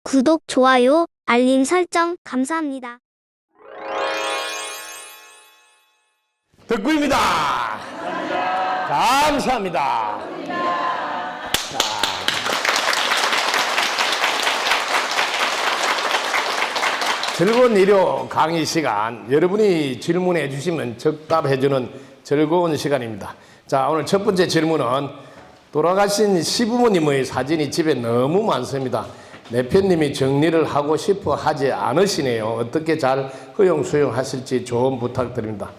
구독, 좋아요, 알림 설정 감사합니다. 덕구입니다. 감사합니다. 즐거운 일요 강의 시간, 여러분이 질문해 주시면 적답해 주는 즐거운 시간입니다. 자, 오늘 첫 번째 질문은 돌아가신 시부모님의 사진이 집에 너무 많습니다. 내편님이 정리를 하고 싶어 하지 않으시네요. 어떻게 잘 허용 수용하실지 조언 부탁드립니다.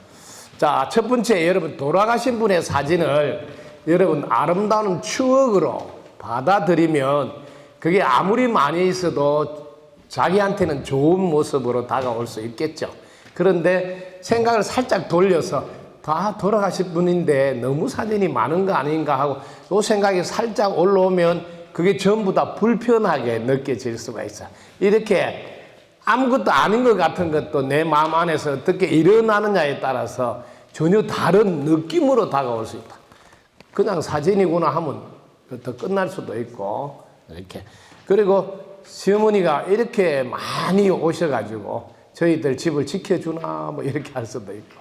자, 첫 번째, 여러분 돌아가신 분의 사진을 여러분 아름다운 추억으로 받아들이면 그게 아무리 많이 있어도 자기한테는 좋은 모습으로 다가올 수 있겠죠. 그런데 생각을 살짝 돌려서 다 돌아가신 분인데 너무 사진이 많은 거 아닌가 하고 그 생각이 살짝 올라오면 그게 전부 다 불편하게 느껴질 수가 있어요. 이렇게 아무것도 아닌 것 같은 것도 내 마음 안에서 어떻게 일어나느냐에 따라서 전혀 다른 느낌으로 다가올 수 있다. 그냥 사진이구나 하면 더 끝날 수도 있고 이렇게. 그리고 시어머니가 이렇게 많이 오셔가지고 저희들 집을 지켜주나 뭐 이렇게 할 수도 있고.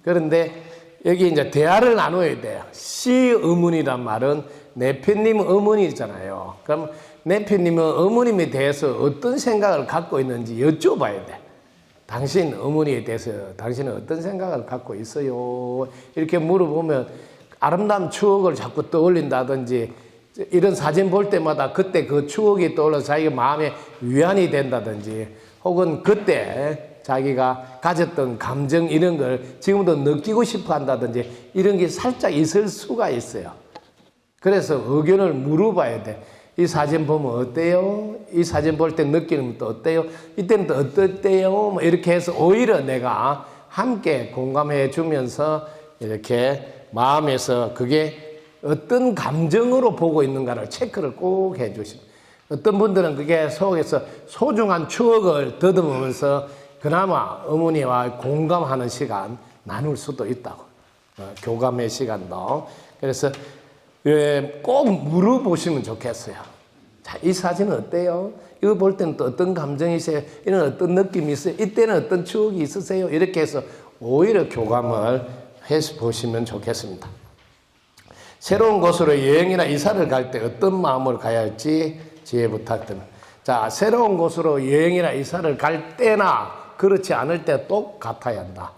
그런데 여기 이제 대화를 나눠야 돼요. 시어머니란 말은 내편님 어머니잖아요. 그럼 내편님은 어머님에 대해서 어떤 생각을 갖고 있는지 여쭤봐야 돼. 당신 어머니에 대해서 당신은 어떤 생각을 갖고 있어요? 이렇게 물어보면 아름다운 추억을 자꾸 떠올린다든지 이런 사진 볼 때마다 그때 그 추억이 떠올라서 자기가 마음에 위안이 된다든지 혹은 그때 자기가 가졌던 감정 이런 걸 지금도 느끼고 싶어 한다든지 이런 게 살짝 있을 수가 있어요. 그래서 의견을 물어봐야 돼. 이 사진 보면 어때요? 이 사진 볼 때 느끼는 또 어때요? 이때는 또 어떻대요? 뭐 이렇게 해서 오히려 내가 함께 공감해 주면서 이렇게 마음에서 그게 어떤 감정으로 보고 있는가를 체크를 꼭 해 주십니다. 어떤 분들은 그게 속에서 소중한 추억을 더듬으면서 그나마 어머니와 공감하는 시간 나눌 수도 있다고. 교감의 시간도. 그래서 꼭 물어보시면 좋겠어요. 자, 이 사진은 어때요? 이거 볼 때는 또 어떤 감정이세요? 이런 어떤 느낌이 있어요? 이때는 어떤 추억이 있으세요? 이렇게 해서 오히려 교감을 해서 보시면 좋겠습니다. 새로운 곳으로 여행이나 이사를 갈 때 어떤 마음을 가야 할지 지혜 부탁드립니다. 자, 새로운 곳으로 여행이나 이사를 갈 때나 그렇지 않을 때 똑같아야 한다.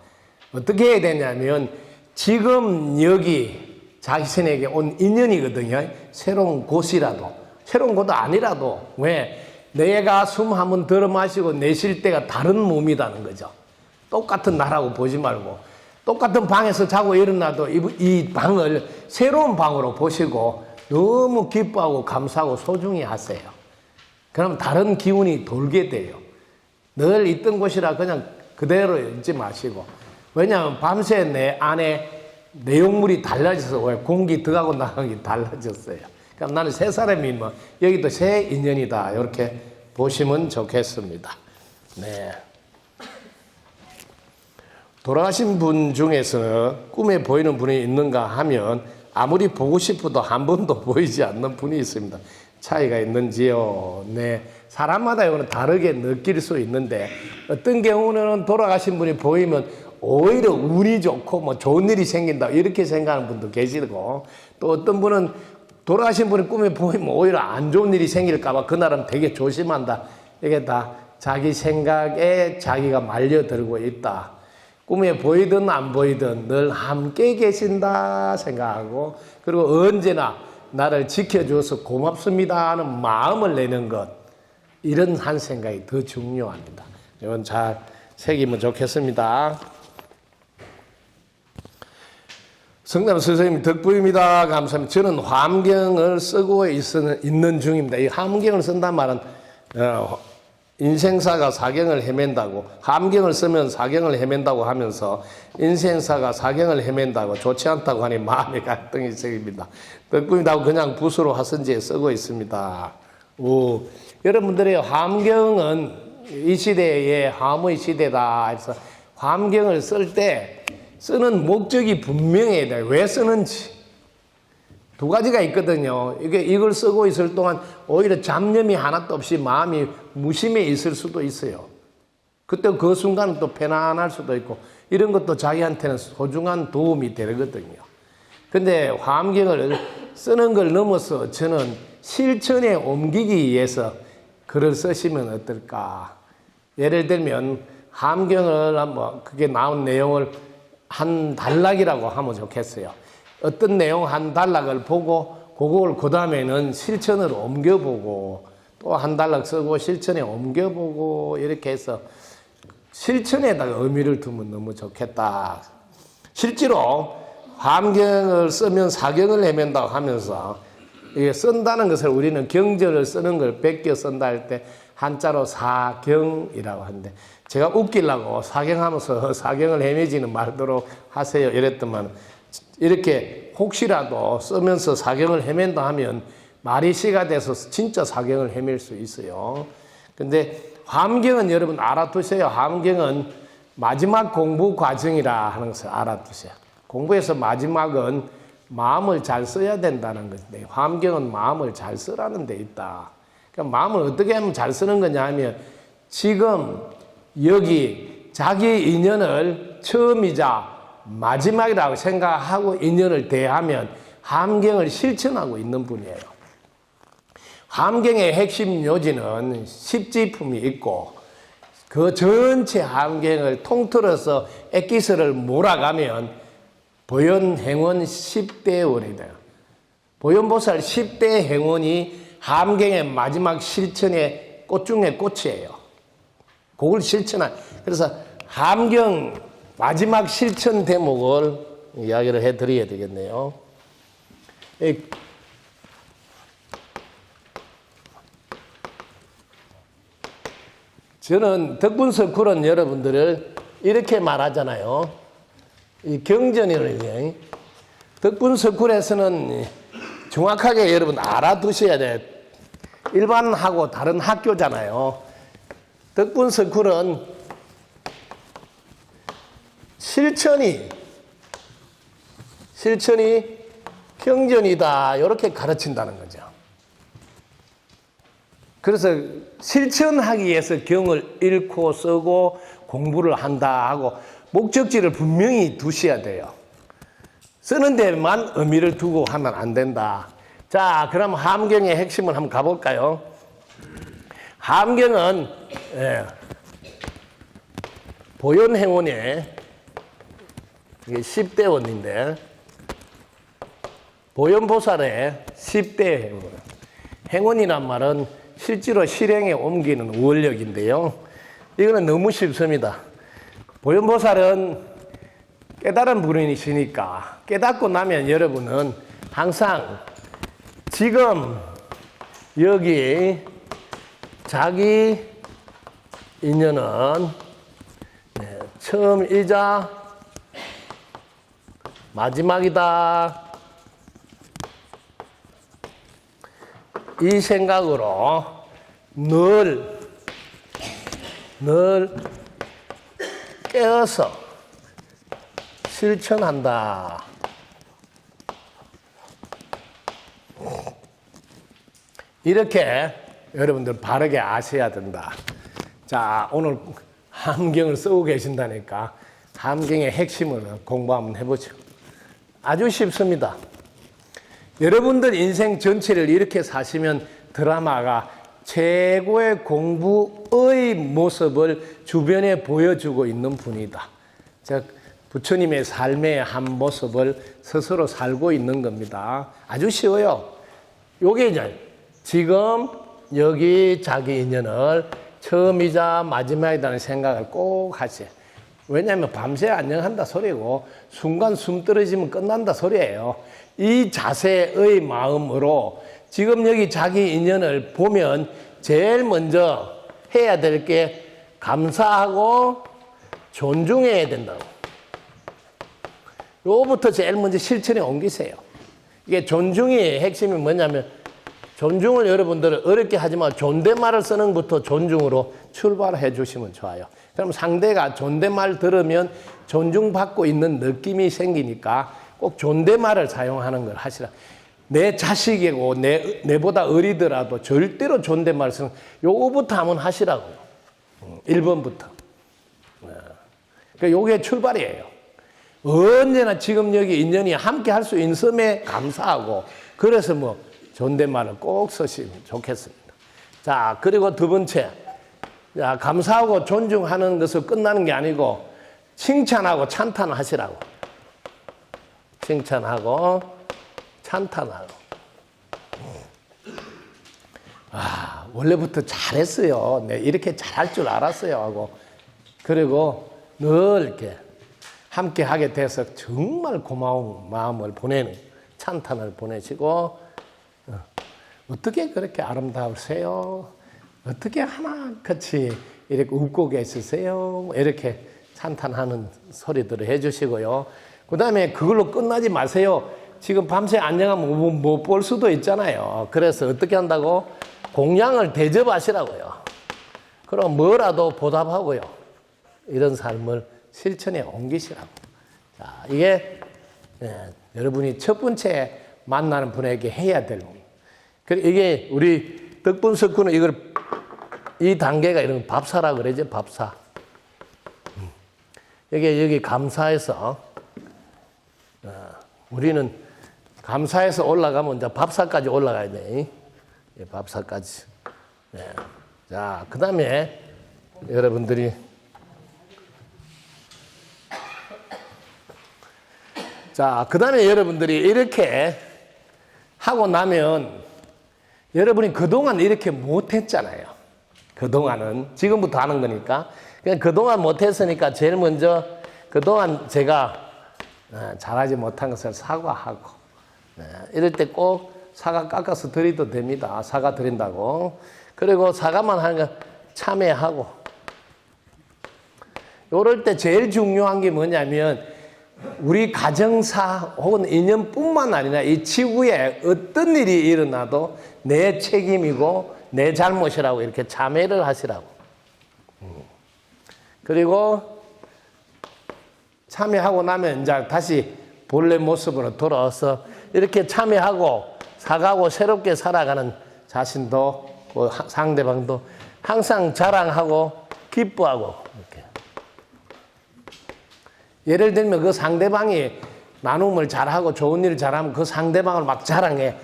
어떻게 해야 되냐면 지금 여기 자신에게 온 인연이거든요. 새로운 곳이라도 새로운 곳도 아니라도 왜 내가 숨 한번 들어 마시고 내쉴 때가 다른 몸이라는 거죠. 똑같은 나라고 보지 말고 똑같은 방에서 자고 일어나도 이 방을 새로운 방으로 보시고 너무 기뻐하고 감사하고 소중히 하세요. 그럼 다른 기운이 돌게 돼요. 늘 있던 곳이라 그냥 그대로 있지 마시고. 왜냐하면 밤새 내 안에 내용물이 달라져서 왜 공기 들어가고 나가기 달라졌어요. 그럼 나는 새 사람이 뭐 여기도 새 인연이다 이렇게 보시면 좋겠습니다. 네. 돌아가신 분 중에서 꿈에 보이는 분이 있는가 하면 아무리 보고 싶어도 한 번도 보이지 않는 분이 있습니다. 차이가 있는지요? 네. 사람마다 이거는 다르게 느낄 수 있는데 어떤 경우는 돌아가신 분이 보이면 오히려 운이 좋고 뭐 좋은 일이 생긴다 이렇게 생각하는 분도 계시고 또 어떤 분은 돌아가신 분이 꿈에 보이면 오히려 안 좋은 일이 생길까 봐 그날은 되게 조심한다. 이게 다 자기 생각에 자기가 말려들고 있다. 꿈에 보이든 안 보이든 늘 함께 계신다 생각하고 그리고 언제나 나를 지켜줘서 고맙습니다 하는 마음을 내는 것 이런 한 생각이 더 중요합니다. 이건 잘 새기면 좋겠습니다. 성남 선생님 덕분입니다. 감사합니다. 저는 화엄경을 쓰고 있는 중입니다. 이 화엄경을 쓴단 말은 인생사가 사경을 헤맨다고 화엄경을 쓰면 사경을 헤맨다고 하면서 인생사가 사경을 헤맨다고 좋지 않다고 하니 마음의 갈등이 생깁니다. 덕분이라고 그냥 붓으로 화선지에 쓰고 있습니다. 오, 여러분들의 화엄경은 이 시대의 화엄의 시대다 해서 화엄경을 쓸 때 쓰는 목적이 분명해야 돼요. 왜 쓰는지. 두 가지가 있거든요. 이걸 쓰고 있을 동안 오히려 잡념이 하나도 없이 마음이 무심해 있을 수도 있어요. 그때 그 순간은 또 편안할 수도 있고 이런 것도 자기한테는 소중한 도움이 되거든요. 근데 화엄경을 쓰는 걸 넘어서 저는 실천에 옮기기 위해서 글을 쓰시면 어떨까. 예를 들면 화엄경을 한번 그게 나온 내용을 한 단락이라고 하면 좋겠어요. 어떤 내용 한 단락을 보고 그걸 그 다음에는 실천으로 옮겨보고 또 한 단락 쓰고 실천에 옮겨보고 이렇게 해서 실천에다가 의미를 두면 너무 좋겠다. 실제로 화엄경을 쓰면 사경을 헤맨다고 하면서 이게 쓴다는 것을 우리는 경전을 쓰는 걸 베껴 쓴다 할 때 한자로 사경이라고 하는데 제가 웃기려고 사경하면서 사경을 헤매지는 말도록 하세요 이랬더만 이렇게 혹시라도 쓰면서 사경을 헤맨다 하면 말이 시가 돼서 진짜 사경을 헤맬 수 있어요. 근데 화엄경은 여러분 알아두세요. 화엄경은 마지막 공부 과정이라 하는 것을 알아두세요. 공부에서 마지막은 마음을 잘 써야 된다는 건데 화엄경은 마음을 잘 쓰라는 데 있다. 그러니까 마음을 어떻게 하면 잘 쓰는 거냐 하면 지금 여기 자기 인연을 처음이자 마지막이라고 생각하고 인연을 대하면 화엄경을 실천하고 있는 분이에요. 화엄경의 핵심 요지는 십지품이 있고 그 전체 화엄경을 통틀어서 엑기스를 몰아가면 보현행원 10대원이 돼요. 보현보살 10대 행원이 화엄경의 마지막 실천의 꽃 중에 꽃이에요. 그걸 실천한. 그래서 화엄경 마지막 실천 대목을 이야기를 해드려야 되겠네요. 저는 덕분석굴은 여러분들을 이렇게 말하잖아요. 이 경전이라는 덕분석굴에서는 정확하게 여러분 알아두셔야 돼요. 일반하고 다른 학교잖아요. 덕분석굴은 실천이 경전이다 이렇게 가르친다는 거죠. 그래서 실천하기 위해서 경을 읽고 쓰고 공부를 한다 하고 목적지를 분명히 두셔야 돼요. 쓰는 데만 의미를 두고 하면 안 된다. 자, 그럼 화엄경의 핵심을 한번 가볼까요? 화엄경은 보현행원의 이게 10대 원인데 보현보살의 10대 행원. 행원이란 말은 실제로 실행에 옮기는 원력인데요. 이거는 너무 쉽습니다. 보현보살은 깨달은 분이시니까 깨닫고 나면 여러분은 항상 지금 여기 자기 인연은 처음이자 마지막이다. 이 생각으로 늘 깨어서 실천한다. 이렇게 여러분들 바르게 아셔야 된다. 자, 오늘 화엄경을 쓰고 계신다니까 화엄경의 핵심을 공부 한번 해보죠. 아주 쉽습니다. 여러분들 인생 전체를 이렇게 사시면 드라마가 최고의 공부의 모습을 주변에 보여주고 있는 분이다. 즉 부처님의 삶의 한 모습을 스스로 살고 있는 겁니다. 아주 쉬워요. 요게 이제 지금 여기 자기 인연을 처음이자 마지막이라는 생각을 꼭 하세요. 왜냐하면 밤새 안녕한다 소리고 순간 숨 떨어지면 끝난다 소리예요. 이 자세의 마음으로 지금 여기 자기 인연을 보면 제일 먼저 해야 될 게 감사하고 존중해야 된다고. 요거부터 제일 먼저 실천에 옮기세요. 이게 존중의 핵심이 뭐냐면 존중을 여러분들은 어렵게 하지만 존댓말을 쓰는 것부터 존중으로 출발해 주시면 좋아요. 그럼 상대가 존댓말 들으면 존중받고 있는 느낌이 생기니까 꼭 존댓말을 사용하는 걸 하시라. 내 자식이고 내보다 어리더라도 절대로 존댓말 쓰는 요거부터 한번 하시라고요. 1번부터. 그러니까 요게 출발이에요. 언제나 지금 여기 인연이 함께 할 수 있는 섬에 감사하고 그래서 뭐 존댓말을 꼭 쓰시면 좋겠습니다. 자, 그리고 두 번째. 자, 감사하고 존중하는 것을 끝나는 게 아니고 칭찬하고 찬탄하시라고. 칭찬하고 찬탄하고. 아, 원래부터 잘했어요. 네, 이렇게 잘할 줄 알았어요. 하고. 그리고 늘 이렇게 함께 하게 돼서 정말 고마운 마음을 보내는 찬탄을 보내시고, 어떻게 그렇게 아름다우세요? 어떻게 하나같이 이렇게 웃고 계시세요? 이렇게 찬탄하는 소리들을 해주시고요. 그 다음에 그걸로 끝나지 마세요. 지금 밤새 안녕하면 못 볼 수도 있잖아요. 그래서 어떻게 한다고? 공양을 대접하시라고요. 그럼 뭐라도 보답하고요. 이런 삶을 실천에 옮기시라고. 자, 이게 여러분이 첫 번째 만나는 분에게 해야 될 일. 이게 우리 덕분 석구는 이 단계가 이런 밥사라 그러죠. 밥사. 여기 감사해서 우리는 감사해서 올라가면 이제 밥사까지 올라가야 돼. 밥사까지. 네. 자, 그 다음에 여러분들이 이렇게 하고 나면 여러분이 그동안 이렇게 못했잖아요. 그동안은. 지금부터 하는 거니까. 그냥 그동안 못했으니까 제일 먼저 그동안 제가 잘하지 못한 것을 사과하고 이럴 때 꼭 사과 깎아서 드려도 됩니다. 사과 드린다고. 그리고 사과만 하는 건 참회하고. 이럴 때 제일 중요한 게 뭐냐면 우리 가정사 혹은 인연뿐만 아니라 이 지구에 어떤 일이 일어나도 내 책임이고 내 잘못이라고 이렇게 참회를 하시라고. 그리고 참회하고 나면 이제 다시 본래 모습으로 돌아와서 이렇게 참회하고 사과하고 새롭게 살아가는 자신도 그 상대방도 항상 자랑하고 기뻐하고 이렇게. 예를 들면 그 상대방이 나눔을 잘하고 좋은 일을 잘하면 그 상대방을 막 자랑해.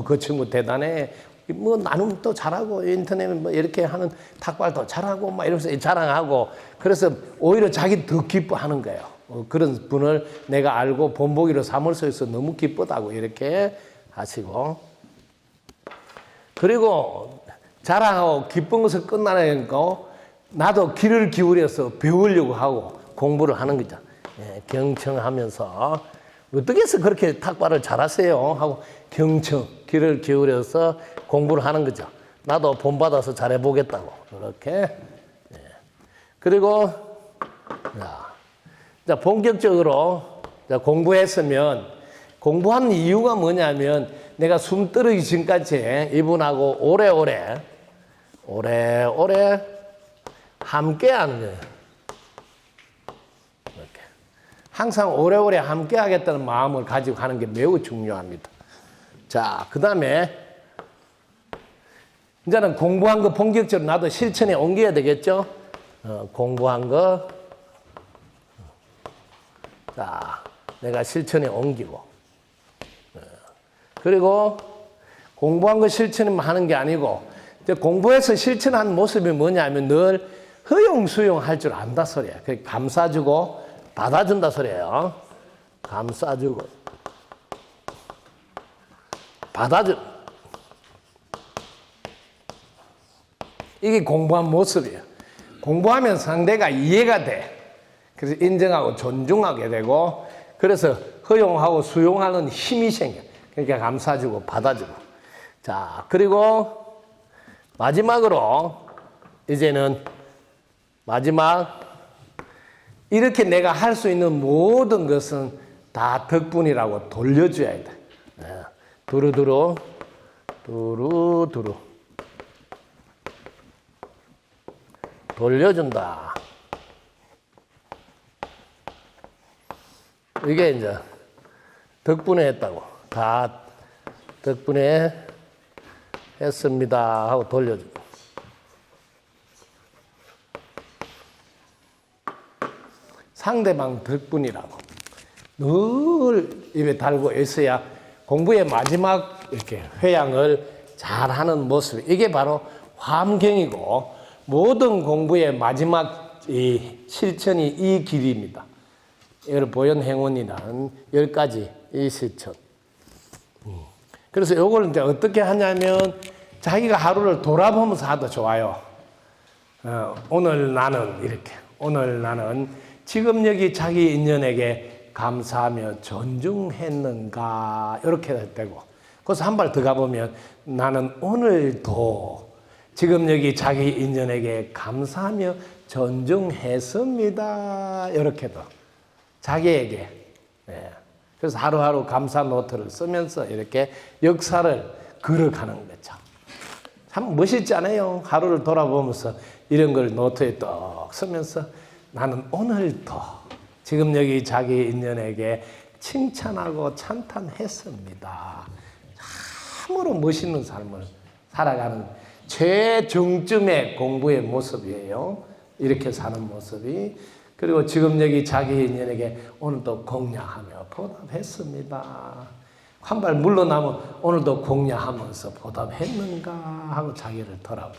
그 친구 대단해. 뭐 나눔도 잘하고 인터넷 뭐 이렇게 하는 탁발도 잘하고 막 이러면서 자랑하고 그래서 오히려 자기 더 기뻐하는 거예요. 그런 분을 내가 알고 본보기로 삼을 수 있어 너무 기쁘다고 이렇게 하시고 그리고 자랑하고 기쁜 것을 끝나는 거 나도 귀를 기울여서 배우려고 하고 공부를 하는 거죠. 경청하면서 어떻게 해서 그렇게 탁발을 잘하세요? 하고 경청, 귀를 기울여서 공부를 하는 거죠. 나도 본받아서 잘해보겠다고 이렇게. 그리고 자, 본격적으로 공부했으면 공부하는 이유가 뭐냐면 내가 숨 떨어지기 전까지 이분하고 오래오래 함께 하는 거예요. 이렇게. 항상 오래오래 함께 하겠다는 마음을 가지고 하는 게 매우 중요합니다. 자, 그 다음에 이제는 공부한 거 본격적으로 나도 실천에 옮겨야 되겠죠? 공부한 거. 자, 내가 실천에 옮기고. 그리고 공부한 거 실천만 하는 게 아니고, 이제 공부해서 실천한 모습이 뭐냐면 늘 허용, 수용할 줄 안다 소리야. 감싸주고 받아준다 소리예요. 감싸주고 받아주. 이게 공부한 모습이에요. 공부하면 상대가 이해가 돼. 그래서 인정하고 존중하게 되고, 그래서 허용하고 수용하는 힘이 생겨. 그러니까 감싸주고 받아주고. 자, 그리고 마지막으로 이제는 마지막 이렇게 내가 할 수 있는 모든 것은 다 덕분이라고 돌려줘야 돼. 두루두루 돌려준다. 이게 이제 덕분에 했다고. 다 덕분에 했습니다 하고 돌려주고. 상대방 덕분이라고 늘 입에 달고 있어야 공부의 마지막 이렇게 회양을 잘하는 모습. 이게 바로 화엄경이고 모든 공부의 마지막 이 실천이 이 길입니다. 이걸 보현행원이라는 10가지 이 실천. 그래서 이걸 이제 어떻게 하냐면 자기가 하루를 돌아보면서 하도 좋아요. 오늘 나는 이렇게. 오늘 나는 지금 여기 자기 인연에게 감사하며 존중했는가 이렇게 되고, 그래서 한 발 더 가보면 나는 오늘도 지금 여기 자기 인연에게 감사하며 존중했습니다 이렇게도 자기에게. 그래서 하루하루 감사 노트를 쓰면서 이렇게 역사를 걸어가는 거죠. 참 멋있지 않아요? 하루를 돌아보면서 이런 걸 노트에 떡 쓰면서 나는 오늘도 지금 여기 자기 인연에게 칭찬하고 찬탄했습니다. 참으로 멋있는 삶을 살아가는 최정점의 공부의 모습이에요. 이렇게 사는 모습이. 그리고 지금 여기 자기 인연에게 오늘도 공양하며 보답했습니다. 한 발 물러나면 오늘도 공양하면서 보답했는가 하고 자기를 돌아보고.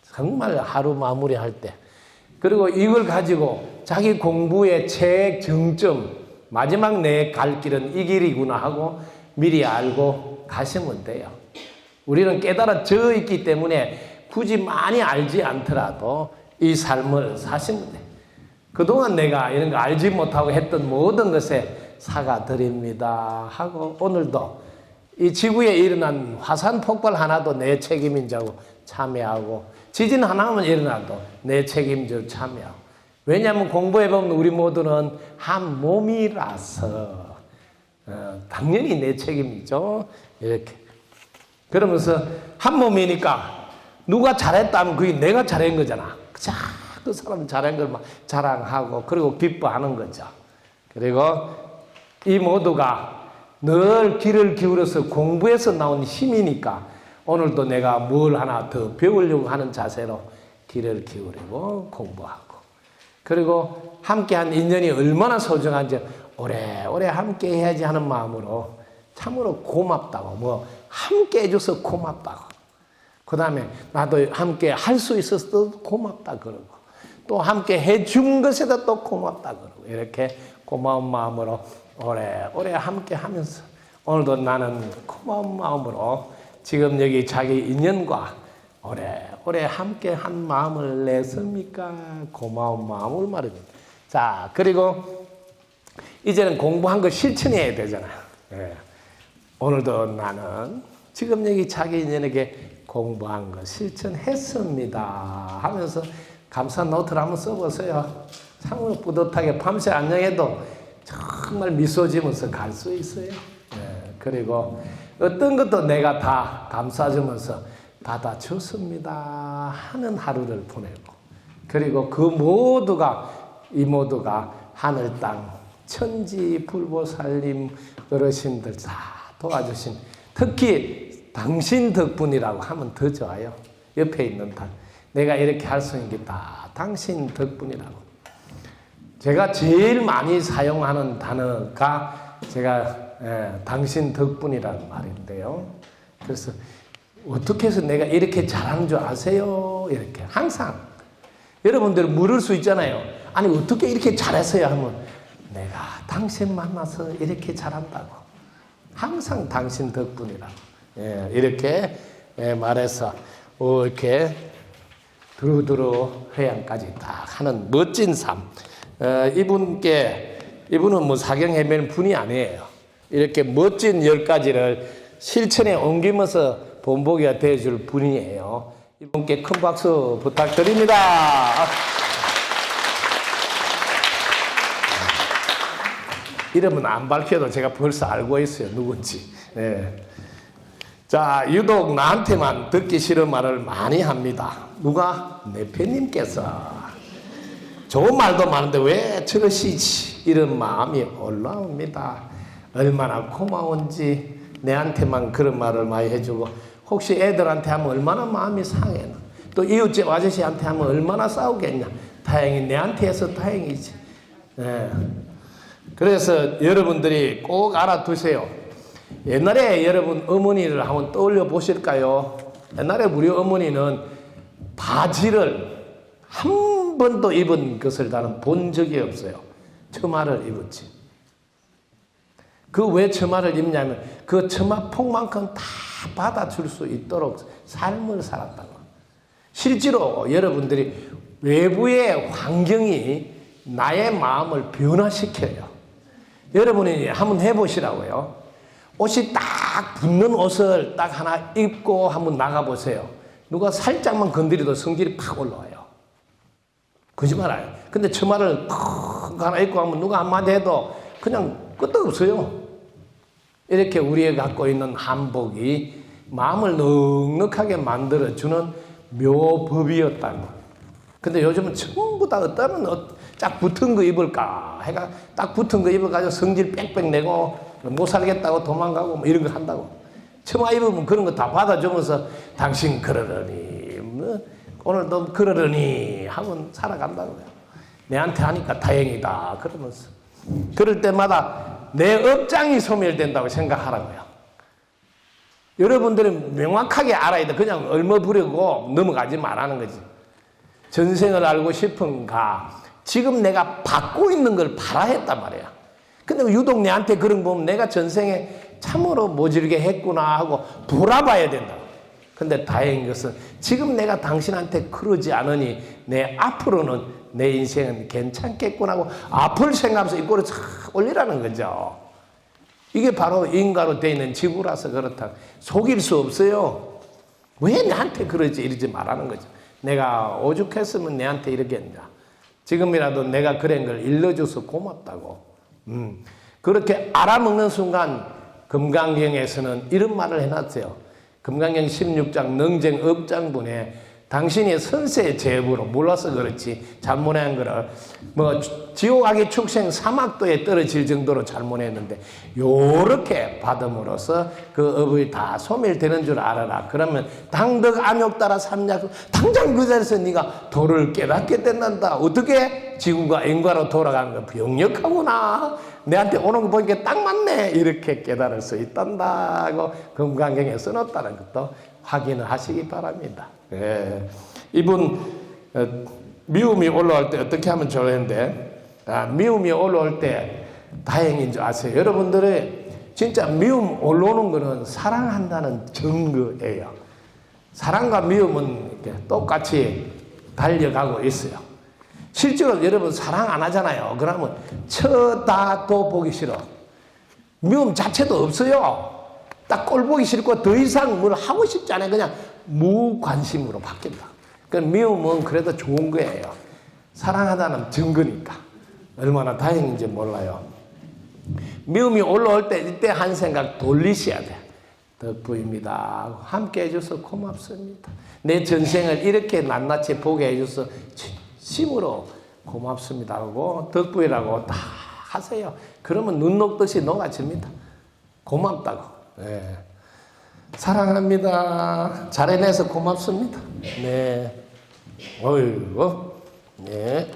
정말 하루 마무리할 때. 그리고 이걸 가지고 자기 공부의 최정점, 마지막 내 갈 길은 이 길이구나 하고 미리 알고 가시면 돼요. 우리는 깨달아져 있기 때문에 굳이 많이 알지 않더라도 이 삶을 사시면 돼요. 그동안 내가 이런 거 알지 못하고 했던 모든 것에 사과드립니다 하고 오늘도 이 지구에 일어난 화산 폭발 하나도 내 책임인 줄 알고 참여하고 지진 하나만 일어나도 내 책임져 참여하고. 왜냐하면 공부해보면 우리 모두는 한 몸이라서 당연히 내 책임이죠. 이렇게. 그러면서 한 몸이니까 누가 잘했다면 그게 내가 잘한 거잖아. 그 사람 잘한 걸 막 자랑하고 그리고 기뻐하는 거죠. 그리고 이 모두가 늘 귀를 기울여서 공부해서 나온 힘이니까 오늘도 내가 뭘 하나 더 배우려고 하는 자세로 귀를 기울이고 공부하고, 그리고 함께한 인연이 얼마나 소중한지 오래오래 함께 해야지 하는 마음으로 참으로 고맙다고, 뭐 함께 해줘서 고맙다고, 그 다음에 나도 함께 할 수 있어서 고맙다 그러고, 또 함께 해준 것에도 또 고맙다 그러고, 이렇게 고마운 마음으로 오래오래 함께 하면서 오늘도 나는 고마운 마음으로 지금 여기 자기 인연과 오래오래 함께 한 마음을 냈습니까? 고마운 마음을 말입니다. 자, 그리고 이제는 공부한 거 실천해야 되잖아요. 오늘도 나는 지금 여기 자기 인연에게 공부한 거 실천했습니다 하면서 감사 노트를 한번 써보세요. 참으로 뿌듯하게 밤새 안녕해도 정말 미소 지면서 갈 수 있어요. 그리고 어떤 것도 내가 다 감싸주면서 받아줬습니다 하는 하루를 보내고, 그리고 그 모두가 이 모두가 하늘 땅 천지 불보살님 어르신들 다 도와주신, 특히 당신 덕분이라고 하면 더 좋아요. 옆에 있는 단 내가 이렇게 할 수 있는 게 다 당신 덕분이라고. 제가 제일 많이 사용하는 단어가 제가 당신 덕분이라는 말인데요. 그래서 어떻게 해서 내가 이렇게 잘하는 줄 아세요? 이렇게 항상 여러분들 물을 수 있잖아요. 아니 어떻게 이렇게 잘했어요? 하면 내가 당신 만나서 이렇게 잘한다고. 항상 당신 덕분이라고. 이렇게 말해서 이렇게 두루두루 회양까지 딱 하는 멋진 삶. 이분은 뭐 사경해면 분이 아니에요. 이렇게 멋진 10가지를 실천에 옮기면서 본보기가 되어줄 분이에요. 이분께 큰 박수 부탁드립니다. 이름은 안 밝혀도 제가 벌써 알고 있어요. 누군지. 자, 유독 나한테만 듣기 싫은 말을 많이 합니다. 누가? 내패님께서. 좋은 말도 많은데 왜 저러시지? 이런 마음이 올라옵니다. 얼마나 고마운지 내한테만 그런 말을 많이 해주고 혹시 애들한테 하면 얼마나 마음이 상해나. 또 이웃집 아저씨한테 하면 얼마나 싸우겠냐. 다행히 내한테 해서 다행이지. 예. 그래서 여러분들이 꼭 알아두세요. 옛날에 여러분 어머니를 한번 떠올려 보실까요? 옛날에 우리 어머니는 바지를 한 번도 입은 것을 나는 본 적이 없어요. 처마를 입었지. 그 왜 처마를 입냐면 그 처마 폭만큼 다 받아줄 수 있도록 삶을 살았다고. 실제로 여러분들이 외부의 환경이 나의 마음을 변화시켜요. 여러분이 한번 해보시라고요. 옷이 딱 붙는 옷을 딱 하나 입고 한번 나가보세요. 누가 살짝만 건드려도 성질이 팍 올라와요. 거짓말 안 해요. 근데 처마를 하나 입고 하면 누가 한마디 해도 그냥 끄떡없어요. 이렇게 우리가 갖고 있는 한복이 마음을 넉넉하게 만들어주는 묘법이었다고. 근데 요즘은 전부 다 어떠면 딱 붙은 거 입을까 해가 딱 붙은 거 입어가지고 성질 빽빽 내고 못 살겠다고 도망가고 뭐 이런 거 한다고. 처마 입으면 그런 거 다 받아주면서 당신 그러려니 오늘도 그러려니 하면 살아간다고요. 내한테 하니까 다행이다 그러면서. 그럴 때마다 내 업장이 소멸된다고 생각하라고요. 여러분들은 명확하게 알아야 돼. 그냥 얼머부리고 넘어가지 말라는 거지. 전생을 알고 싶은가? 지금 내가 받고 있는 걸 봐라 했단 말이야. 근데 유독 내한테 그런 거 보면 내가 전생에 참으로 모질게 했구나 하고 돌아봐야 된다. 근데 다행인 것은 지금 내가 당신한테 그러지 않으니 내 앞으로는 내 인생은 괜찮겠구나 하고 앞을 생각하면서 입꼬리 착 올리라는 거죠. 이게 바로 인과로 되어 있는 지구라서 그렇다. 속일 수 없어요. 왜 내한테 그러지 이러지 말라는 거죠. 내가 오죽했으면 내한테 이러겠냐. 지금이라도 내가 그런 걸 일러줘서 고맙다고. 그렇게 알아먹는 순간 금강경에서는 이런 말을 해놨어요. 금강경 16장 능쟁 업장분에 당신이 선세의 제부로 몰라서 그렇지 잘못한 거를 뭐 지옥하기 축생 사막도에 떨어질 정도로 잘못했는데 요렇게 받음으로써 그 업이 다 소멸되는 줄 알아라. 그러면 당덕 안욕 따라 삼약 당장 그 자리에서 네가 도를 깨닫게 된단다. 어떻게 지구가 인과로 돌아가는 거 병력하구나. 내한테 오는 거 보니까 딱 맞네. 이렇게 깨달을 수 있단다고 금강경에 써놨다는 것도 확인을 하시기 바랍니다. 예. 이분 미움이 올라올 때 어떻게 하면 좋은데 미움이 올라올 때 다행인 줄 아세요? 여러분들의 진짜 미움 올라오는 거는 사랑한다는 증거예요. 사랑과 미움은 이렇게 똑같이 달려가고 있어요. 실제로 여러분 사랑 안 하잖아요. 그러면 쳐다도 보기 싫어. 미움 자체도 없어요. 딱 꼴 보기 싫고 더 이상 뭘 하고 싶지 않아요. 그냥 무관심으로 바뀐다. 그러니까 미움은 그래도 좋은 거예요. 사랑하다는 증거니까. 얼마나 다행인지 몰라요. 미움이 올라올 때 이때 한 생각 돌리셔야 돼. 덕부입니다. 함께 해줘서 고맙습니다. 내 전생을 이렇게 낱낱이 보게 해줘서 진심으로 고맙습니다 하고 덕부이라고 다 하세요. 그러면 눈 녹듯이 녹아집니다. 고맙다고. 네. 사랑합니다. 잘해내서 고맙습니다. 네. 어이구. 네.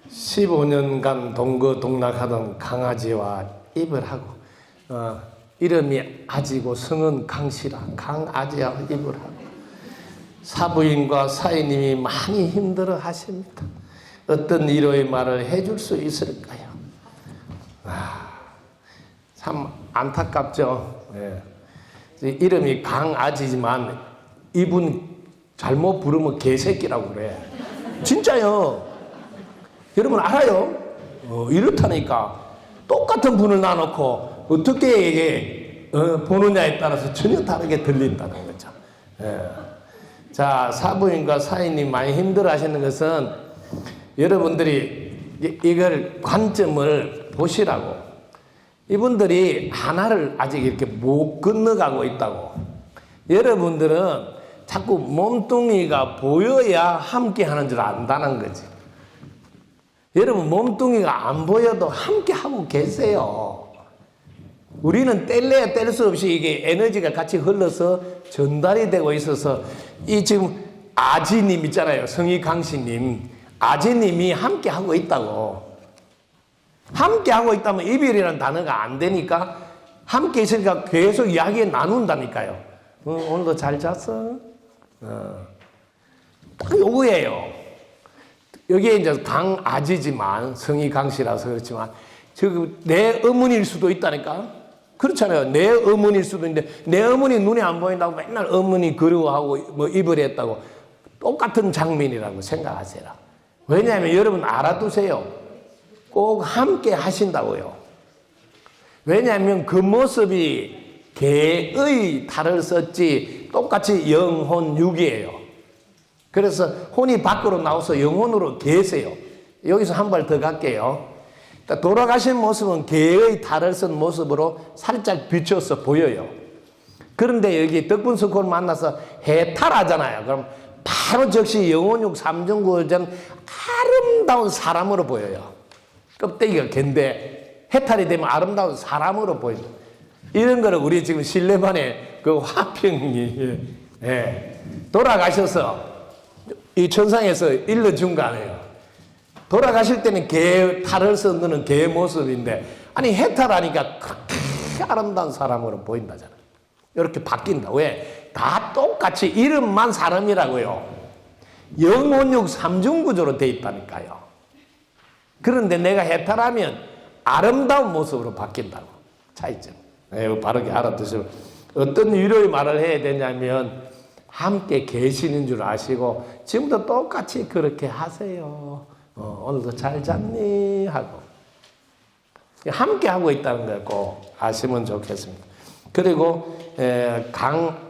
15년간 동거동락하던 강아지와 입을 하고, 이름이 아지고 성은 강씨라 강아지와 입을 하고, 사부인과 사인님이 많이 힘들어 하십니다. 어떤 위로의 말을 해줄 수 있을까요? 참 안타깝죠. 예. 이름이 강아지지만 이분 잘못 부르면 개새끼라고 그래. 진짜요. 여러분 알아요? 이렇다니까. 똑같은 분을 놔놓고 어떻게 보느냐에 따라서 전혀 다르게 들린다는 거죠. 예. 자, 사부인과 사인님 많이 힘들어 하시는 것은 여러분들이 이걸 관점을 보시라고. 이분들이 하나를 아직 이렇게 못 건너가고 있다고. 여러분들은 자꾸 몸뚱이가 보여야 함께 하는 줄 안다는 거지. 여러분 몸뚱이가 안 보여도 함께 하고 계세요. 우리는 뗄래야 뗄 수 없이 이게 에너지가 같이 흘러서 전달이 되고 있어서 이 지금 아지님 있잖아요. 성희 강씨님. 아지님이 함께 하고 있다고. 함께 하고 있다면 이별이라는 단어가 안 되니까 함께 있으니까 계속 이야기 나눈다니까요. 오늘도 잘 잤어? 딱 요거예요. 여기에 이제 강아지지만 성희 강씨라서 그렇지만 내 어머니일 수도 있다니까. 그렇잖아요. 내 어머니일 수도 있는데 내 어머니 눈에 안 보인다고 맨날 어머니 그리워하고 뭐 이별했다고 똑같은 장면이라고 생각하세요. 왜냐하면 여러분 알아두세요. 꼭 함께 하신다고요. 왜냐하면 그 모습이 개의 탈을 썼지 똑같이 영혼육이에요. 그래서 혼이 밖으로 나와서 영혼으로 계세요. 여기서 한 발 더 갈게요. 돌아가신 모습은 개의 탈을 쓴 모습으로 살짝 비춰서 보여요. 그런데 여기 덕분스쿨 만나서 해탈하잖아요. 그럼 바로 즉시 영혼육 삼중구전 아름다운 사람으로 보여요. 껍데기가 갠데 해탈이 되면 아름다운 사람으로 보입니다. 이런 거를 우리 지금 실내반에 그 화평이 돌아가셔서 이 천상에서 일러준 거 아니에요. 돌아가실 때는 개 탈을 쓰는 개 모습인데 아니 해탈하니까 그렇게 아름다운 사람으로 보인다잖아요. 이렇게 바뀐다. 왜? 다 똑같이 이름만 사람이라고요. 영혼육 삼중구조로 돼 있다니까요. 그런데 내가 해탈하면 아름다운 모습으로 바뀐다고. 차이점. 바르게 알아두시면 어떤 위로의 말을 해야 되냐면 함께 계시는 줄 아시고 지금도 똑같이 그렇게 하세요. 오늘도 잘 잤니? 하고 함께 하고 있다는 걸 꼭 아시면 좋겠습니다. 그리고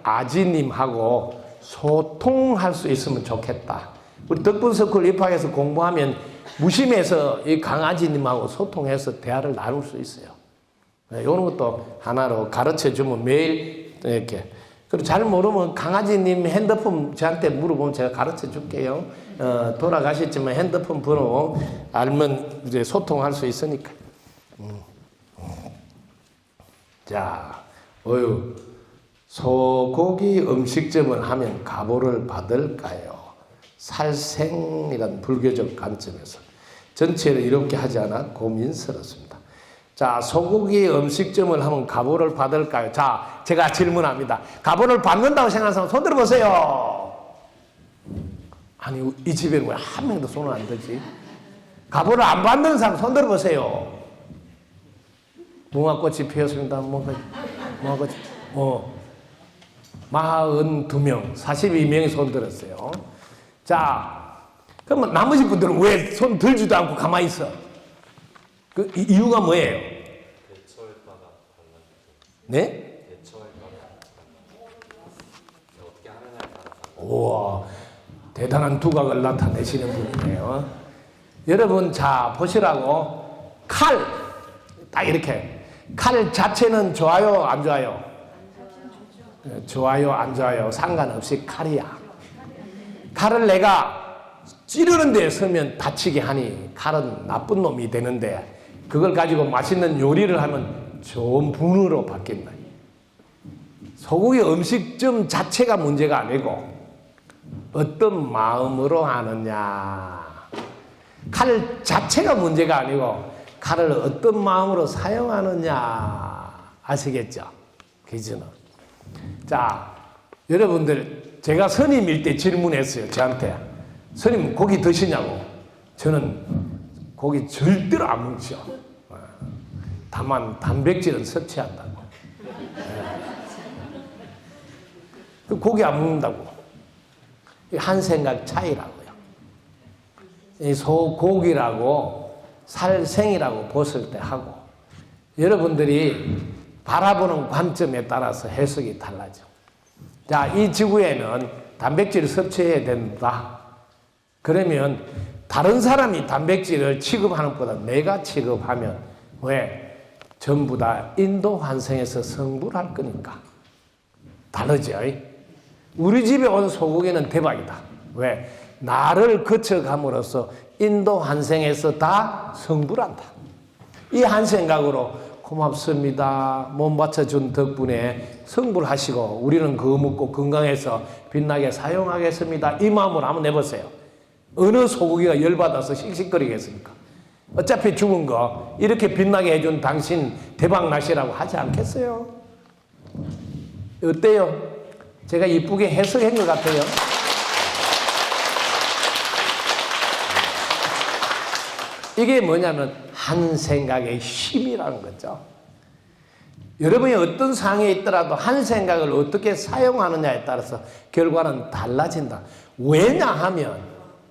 강아지님하고 소통할 수 있으면 좋겠다. 우리 덕분스쿨 입학해서 공부하면 무심해서 이 강아지님하고 소통해서 대화를 나눌 수 있어요. 이런 것도 하나로 가르쳐주면 매일 이렇게. 그리고 잘 모르면 강아지님 핸드폰 저한테 물어보면 제가 가르쳐 줄게요. 돌아가셨지만 핸드폰 번호 알면 이제 소통할 수 있으니까. 자, 소고기 음식점을 하면 가보를 받을까요? 살생이란 불교적 관점에서 전체를 이렇게 하지 않아 고민스럽습니다. 자, 소고기 음식점을 하면 가보를 받을까요? 자, 제가 질문합니다. 가보를 받는다고 생각하는 사람 손 들어보세요. 아니, 이 집에는 왜 한 명도 손을 안 들지? 가보를 안 받는 사람 손 들어보세요. 무화꽃이 피었습니다. 42명, 42명이 손 들었어요. 자, 그러면 나머지 분들은 왜 손 들지도 않고 가만히 있어? 그 이유가 뭐예요? 대처에 따라 달라지죠. 네? 대처에 따라 어떻게 하느냐에 따라. 우와, 대단한 두각을 나타내시는 분이네요. 여러분, 자, 보시라고. 칼, 딱 이렇게. 칼 자체는 좋아요, 안 좋아요? 좋아요, 안 좋아요? 상관없이 칼이야. 칼을 내가 찌르는 데에 서면 다치게 하니 칼은 나쁜 놈이 되는데 그걸 가지고 맛있는 요리를 하면 좋은 분으로 바뀐다. 소고기 음식점 자체가 문제가 아니고 어떤 마음으로 하느냐. 칼 자체가 문제가 아니고 칼을 어떤 마음으로 사용하느냐. 아시겠죠? 기준은. 자, 여러분들 제가 스님일 때 질문했어요. 저한테. 스님 고기 드시냐고. 저는 고기 절대로 안 먹죠. 다만 단백질은 섭취한다고. 고기 안 먹는다고. 한 생각 차이라고요. 이 소고기라고 살생이라고 봤을 때 하고 여러분들이 바라보는 관점에 따라서 해석이 달라져. 자, 이 지구에는 단백질을 섭취해야 된다. 그러면 다른 사람이 단백질을 취급하는 것보다 내가 취급하면 왜? 전부 다 인도 환생에서 성불할 거니까. 다르죠. 우리 집에 온 소고기는 대박이다. 왜? 나를 거쳐감으로써 인도 환생에서 다 성불한다. 이 한 생각으로 고맙습니다. 몸 받쳐준 덕분에 성불하시고 우리는 그거 먹고 건강해서 빛나게 사용하겠습니다. 이 마음으로 한번 해보세요. 어느 소고기가 열받아서 씩씩거리겠습니까? 어차피 죽은 거 이렇게 빛나게 해준 당신 대박 나시라고 하지 않겠어요? 어때요? 제가 이쁘게 해석한 것 같아요. 이게 뭐냐면 한 생각의 힘이라는 거죠. 여러분이 어떤 상황에 있더라도 한 생각을 어떻게 사용하느냐에 따라서 결과는 달라진다. 왜냐하면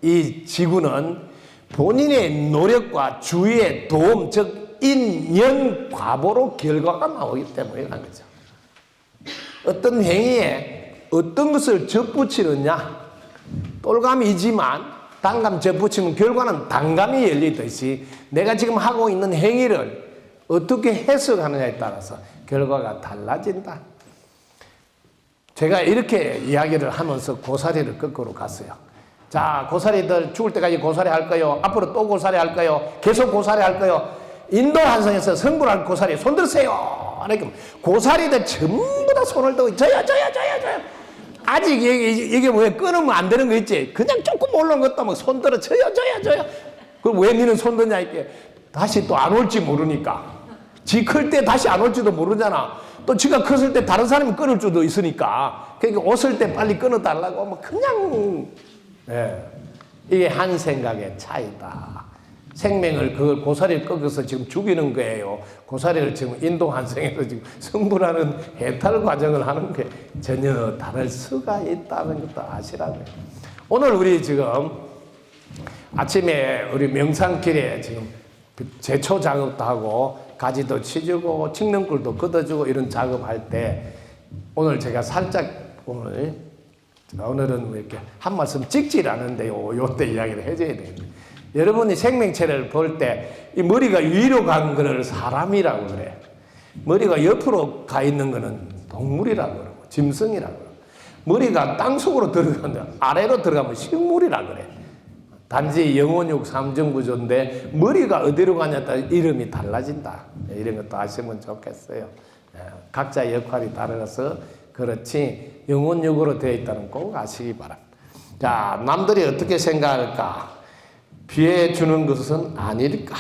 이 지구는 본인의 노력과 주위의 도움, 즉 인연과보로 결과가 나오기 때문이라는 거죠. 어떤 행위에 어떤 것을 접붙이느냐, 똘감이지만 단감 접붙이면 결과는 단감이 열리듯이 내가 지금 하고 있는 행위를 어떻게 해석하느냐에 따라서 결과가 달라진다. 제가 이렇게 이야기를 하면서 고사리를 거꾸로 갔어요. 자, 고사리들 죽을 때까지 고사리 할까요? 앞으로 또 고사리 할까요? 계속 고사리 할까요? 인도 한성에서 성불할 고사리 손 들으세요. 그러니까 고사리들 전부 다 손을 들고 저요. 아직 이게 뭐야? 끊으면 안 되는 거 있지? 그냥 조금 올라온 것도 막 손 들어 저요. 그럼 왜 니는 손 드냐 이게 다시 또 안 올지 모르니까. 지 클 때 다시 안 올지도 모르잖아. 또 지가 컸을 때 다른 사람이 끊을 수도 있으니까. 그러니까 옷을 때 빨리 끊어달라고 뭐 그냥 이게 한 생각의 차이다. 생명을 그 고사리를 꺾어서 지금 죽이는 거예요. 고사리를 지금 인도 한성에서 지금 성불하는 해탈 과정을 하는 게 전혀 다를 수가 있다는 것도 아시라고요. 오늘 우리 지금 아침에 우리 명상길에 지금 제초 작업도 하고 가지도 치주고 칡능꿀도 걷어주고 이런 작업할 때 오늘 제가 살짝 오늘은 이렇게 한 말씀 찍질 않은데요. 요때 이야기를 해줘야 되겠네. 여러분이 생명체를 볼 때 이 머리가 위로 간 거를 사람이라고 그래. 머리가 옆으로 가 있는 거는 동물이라고 그러고 짐승이라고 그러고 머리가 땅속으로 들어가면 아래로 들어가면 식물이라고 그래. 단지 영혼육 삼정구조인데 머리가 어디로 가냐에 따라 이름이 달라진다. 이런 것도 아시면 좋겠어요. 각자의 역할이 다르서 그렇지 영혼육으로 되어 있다는 꼭 아시기 바랍니다. 자, 남들이 어떻게 생각할까? 피해 주는 것은 아닐까?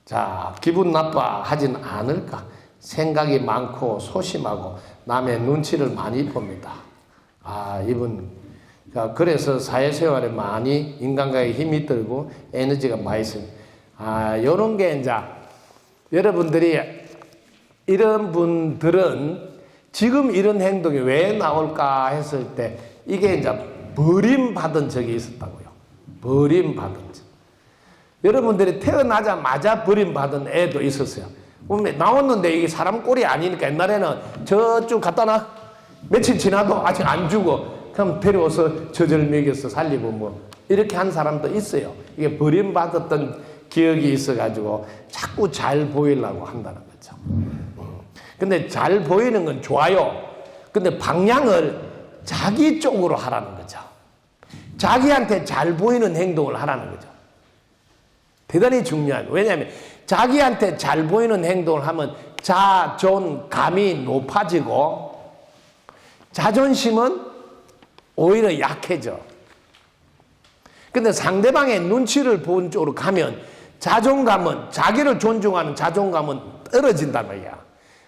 자, 기분 나빠하진 않을까? 생각이 많고 소심하고 남의 눈치를 많이 봅니다. 이분 그래서 사회생활에 많이 인간관계에 힘이 들고 에너지가 많이 있습니다. 요런 게 이제 여러분들이 이런 분들은 지금 이런 행동이 왜 나올까 했을 때 이게 이제 버림받은 적이 있었다고요. 버림받은 적. 여러분들이 태어나자마자 버림받은 애도 있었어요. 나왔는데 이게 사람 꼴이 아니니까 옛날에는 저쪽 갖다 놔. 며칠 지나도 아직 안 죽어. 그럼 데려와서 젖을 먹여서 살리고 뭐 이렇게 한 사람도 있어요. 이게 버림받았던 기억이 있어가지고 자꾸 잘 보이려고 한다는 거죠. 근데 잘 보이는 건 좋아요. 근데 방향을 자기 쪽으로 하라는 거죠. 자기한테 잘 보이는 행동을 하라는 거죠. 대단히 중요한. 왜냐하면 자기한테 잘 보이는 행동을 하면 자존감이 높아지고 자존심은 오히려 약해져. 근데 상대방의 눈치를 본 쪽으로 가면 자존감은 자기를 존중하는 자존감은 떨어진단 말이야.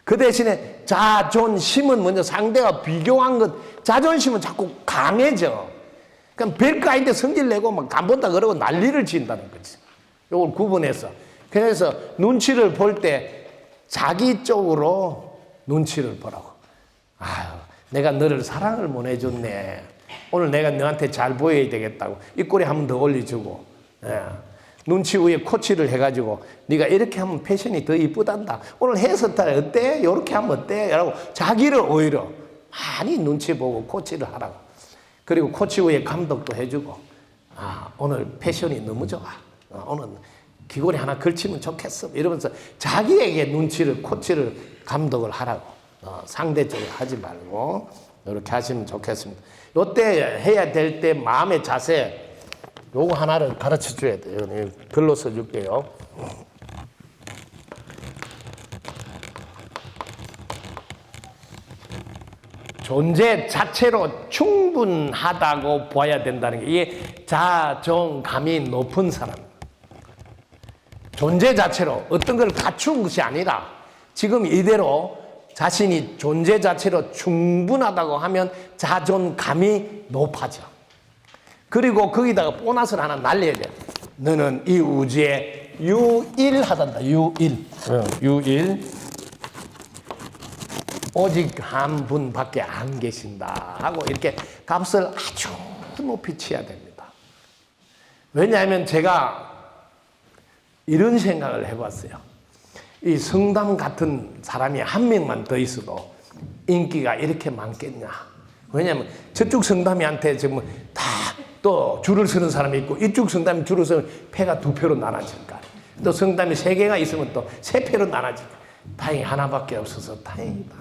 그 대신에 자존심은 먼저 상대와 비교한 것 자존심은 자꾸 강해져. 그럼 별거 아닌데 성질 내고 막 간본다 그러고 난리를 지은다는 거지. 이걸 구분해서. 그래서 눈치를 볼 때 자기 쪽으로 눈치를 보라고. 내가 너를 사랑을 못 해줬네. 오늘 내가 너한테 잘 보여야 되겠다고. 입꼬리 한 번 더 올려주고. 눈치 위에 코치를 해가지고 네가 이렇게 하면 패션이 더 이쁘단다. 오늘 헤어스타일 어때? 이렇게 하면 어때? 라고 자기를 오히려 많이 눈치 보고 코치를 하라고. 그리고 코치 위에 감독도 해주고 오늘 패션이 너무 좋아. 오늘 귀걸이 하나 걸치면 좋겠어. 이러면서 자기에게 눈치를 코치를 감독을 하라고. 상대적으로 하지 말고 이렇게 하시면 좋겠습니다. 이때 해야 될 때 마음의 자세 요거 하나를 가르쳐 줘야 돼요. 글로 써줄게요. 존재 자체로 충분하다고 보아야 된다는 게 이게 자존감이 높은 사람. 존재 자체로 어떤 걸 갖춘 것이 아니라 지금 이대로 자신이 존재 자체로 충분하다고 하면 자존감이 높아져. 그리고 거기다가 보너스를 하나 날려야 돼. 너는 이 우주에 유일하단다. 유일. 오직 한 분밖에 안 계신다 하고 이렇게 값을 아주 높이 치어야 됩니다. 왜냐하면 제가 이런 생각을 해봤어요. 이 성담 같은 사람이 한 명만 더 있어도 인기가 이렇게 많겠냐. 왜냐하면 저쪽 성담이한테 지금 다 또 줄을 서는 사람이 있고 이쪽 성담이 줄을 서면 패가 2패로 나눠질까. 또 성담이 3개가 있으면 또 3패로 나눠질까. 다행히 하나밖에 없어서 다행이다.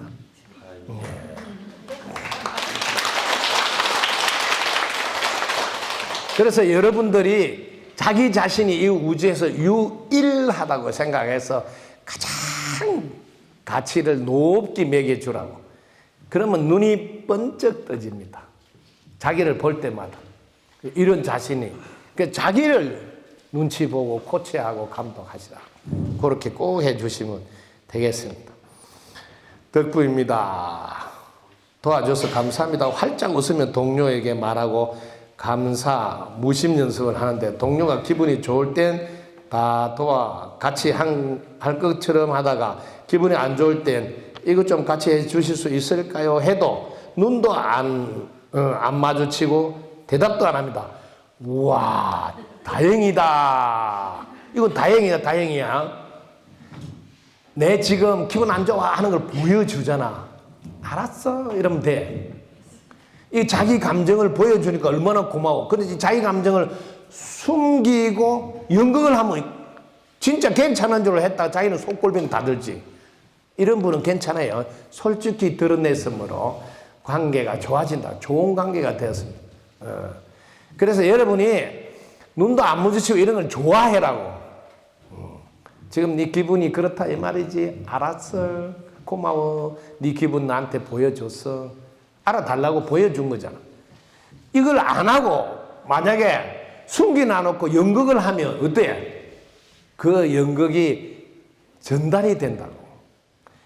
그래서 여러분들이 자기 자신이 이 우주에서 유일하다고 생각해서 가장 가치를 높게 매겨주라고. 그러면 눈이 번쩍 떠집니다. 자기를 볼 때마다. 이런 자신이. 자기를 눈치 보고 코치하고 감독하시라. 그렇게 꼭 해주시면 되겠습니다. 덕부입니다. 도와줘서 감사합니다. 활짝 웃으면 동료에게 말하고 감사, 무심 연습을 하는데 동료가 기분이 좋을 땐 다 도와 같이 할 것처럼 하다가 기분이 안 좋을 땐 이것 좀 같이 해 주실 수 있을까요? 해도 눈도 안 마주치고 대답도 안 합니다. 우와, 다행이다. 이건 다행이다, 다행이야. 내 지금 기분 안 좋아 하는 걸 보여주잖아. 알았어. 이러면 돼. 이 자기 감정을 보여주니까 얼마나 고마워. 그런데 자기 감정을 숨기고 연극을 하면 진짜 괜찮은 줄 했다가 자기는 속골병 다 들지. 이런 분은 괜찮아요. 솔직히 드러냈으므로 관계가 좋아진다. 좋은 관계가 되었습니다. 그래서 여러분이 눈도 안 마주치고 이런 걸 좋아해라고. 지금 네 기분이 그렇다 이 말이지. 알았어. 고마워. 네 기분 나한테 보여줬어. 알아달라고 보여준 거잖아. 이걸 안 하고 만약에 숨겨놔놓고 연극을 하면 어때? 그 연극이 전달이 된다고.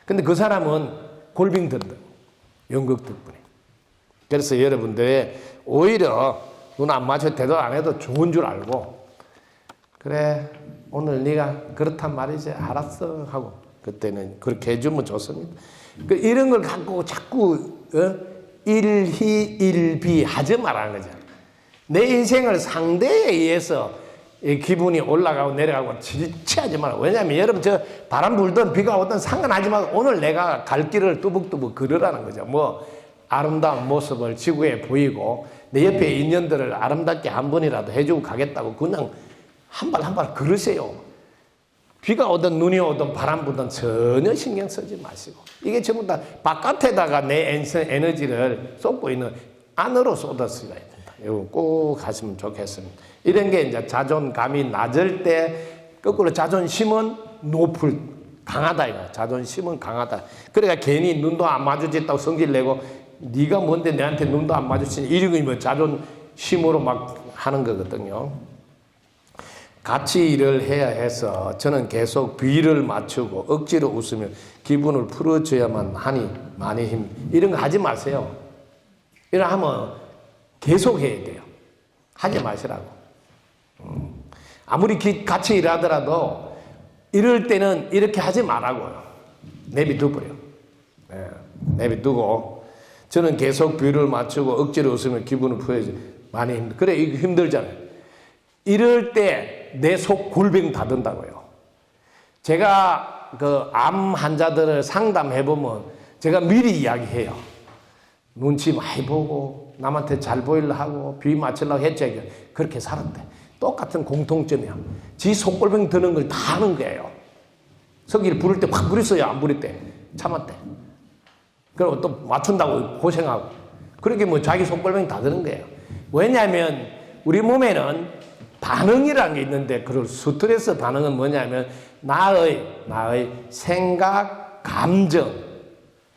근데 그 사람은 골빙 든다. 연극 덕분에. 그래서 여러분들 오히려 눈 안 마주쳐 대답 안 해도 좋은 줄 알고 그래 오늘 네가 그렇단 말이지 알았어 하고 그때는 그렇게 해주면 좋습니다. 이런 걸 갖고 자꾸 일희일비 하지 말라는 거죠. 내 인생을 상대에 의해서 기분이 올라가고 내려가고 지체하지 마라. 왜냐하면 여러분 저 바람 불든 비가 오든 상관하지 말고 오늘 내가 갈 길을 뚜벅뚜벅 걸으라는 거죠. 뭐 아름다운 모습을 지구에 보이고 내 옆에 인연들을 아름답게 한 번이라도 해주고 가겠다고 그냥 한 발 한 발 걸으세요. 비가 오든 눈이 오든 바람 불든 전혀 신경 쓰지 마시고 이게 전부 다 바깥에다가 내 에너지를 쏟고 있는 안으로 쏟았어야 된다. 이거 꼭 하시면 좋겠습니다. 이런 게 이제 자존감이 낮을 때 거꾸로 자존심은 강하다 이거. 자존심은 강하다. 그러니까 괜히 눈도 안 마주쳤다고 성질 내고 네가 뭔데 내한테 눈도 안 마주치니 이러면 자존심으로 막 하는 거거든요. 같이 일을 해야 해서 저는 계속 비를 맞추고 억지로 웃으며 기분을 풀어줘야만 하니 많이 이런 거 하지 마세요. 이런 하면 계속 해야 돼요. 하지 마시라고. 아무리 같이 일하더라도 이럴 때는 이렇게 하지 말라고요. 내비둬버려. 네, 내비두고 저는 계속 비를 맞추고 억지로 웃으며 기분을 풀어줘. 많이 그래 이거 힘들잖아요. 이럴 때 내 속 골병 닫는다고요. 제가 그 암 환자들을 상담해보면 제가 미리 이야기해요. 눈치 많이 보고 남한테 잘 보이려고 하고 비 맞추려고 했지. 그렇게 살았대. 똑같은 공통점이야. 지 속골병 드는 걸 다 하는 거예요. 성기를 부를 때 확 부렸어요. 안 부릴 때. 참았대. 그리고 또 맞춘다고 고생하고. 그렇게 뭐 자기 속골병 다 드는 거예요. 왜냐하면 우리 몸에는 반응이라는 게 있는데 그 스트레스 반응은 뭐냐면 나의 생각, 감정,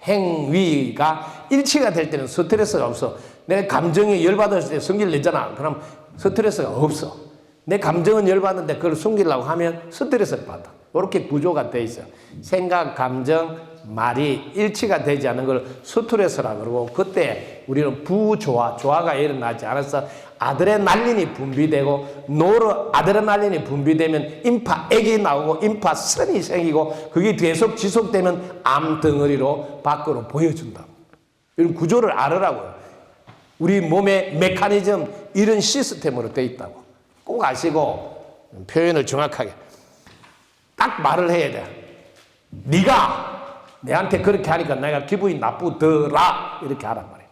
행위가 일치가 될 때는 스트레스가 없어. 내 감정이 열받았을 때 성질 내잖아. 그럼 스트레스가 없어. 내 감정은 열받는데 그걸 숨기려고 하면 스트레스를 받아. 이렇게 구조가 돼 있어요. 생각, 감정, 말이 일치가 되지 않는 걸 스트레스라고 그러고, 그때 우리는 조화가 일어나지 않아서 아드레날린이 분비되고, 아드레날린이 분비되면 임파액이 나오고 임파선이 생기고, 그게 계속 지속되면 암덩어리로 밖으로 보여준다고. 이런 구조를 알으라고요. 우리 몸의 메커니즘, 이런 시스템으로 되어 있다고 꼭 아시고, 표현을 정확하게 딱 말을 해야 돼. 네가 내한테 그렇게 하니까 내가 기분이 나쁘더라, 이렇게 하란 말이야.